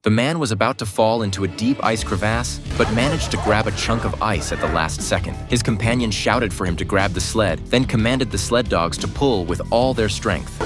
The man was about to fall into a deep ice crevasse, but managed to grab a chunk of ice at the last second. His companion shouted for him to grab the sled, then commanded the sled dogs to pull with all their strength.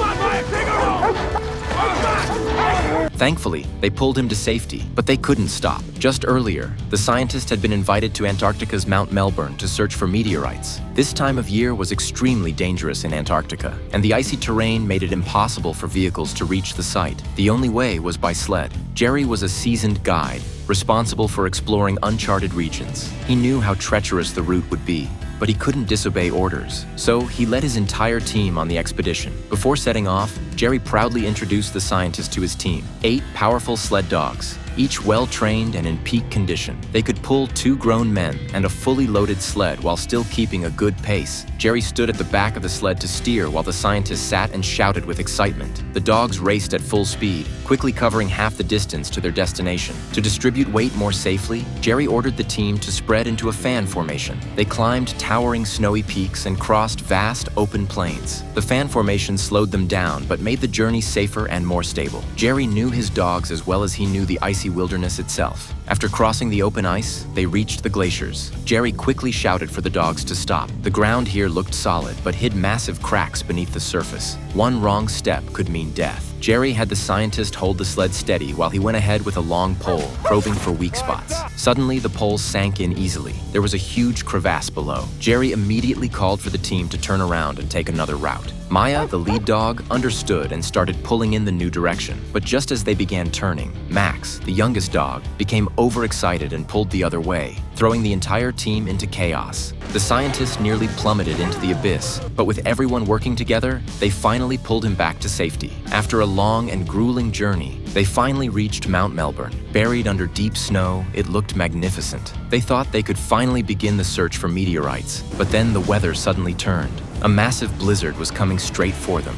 Thankfully, they pulled him to safety, but they couldn't stop. Just earlier, the scientist had been invited to Antarctica's Mount Melbourne to search for meteorites. This time of year was extremely dangerous in Antarctica, and the icy terrain made it impossible for vehicles to reach the site. The only way was by sled. Jerry was a seasoned guide, responsible for exploring uncharted regions. He knew how treacherous the route would be, but he couldn't disobey orders, so he led his entire team on the expedition. Before setting off, Jerry proudly introduced the scientist to his team. 8 powerful sled dogs, each well-trained and in peak condition. They could pull 2 grown men and a fully loaded sled while still keeping a good pace. Jerry stood at the back of the sled to steer while the scientist sat and shouted with excitement. The dogs raced at full speed, quickly covering half the distance to their destination. To distribute weight more safely, Jerry ordered the team to spread into a fan formation. They climbed towering snowy peaks and crossed vast open plains. The fan formation slowed them down but made the journey safer and more stable. Jerry knew his dogs as well as he knew the icy wilderness itself. After crossing the open ice, they reached the glaciers. Jerry quickly shouted for the dogs to stop. The ground here looked solid but hid massive cracks beneath the surface. One wrong step could mean death. Jerry had the scientist hold the sled steady while he went ahead with a long pole, probing for weak spots. Suddenly, the pole sank in easily. There was a huge crevasse below. Jerry immediately called for the team to turn around and take another route. Maya, the lead dog, understood and started pulling in the new direction. But just as they began turning, Max, the youngest dog, became overexcited and pulled the other way, throwing the entire team into chaos. The scientist nearly plummeted into the abyss, but with everyone working together, they finally pulled him back to safety. After a long and grueling journey, they finally reached Mount Melbourne. Buried under deep snow, it looked magnificent. They thought they could finally begin the search for meteorites, but then the weather suddenly turned. A massive blizzard was coming straight for them.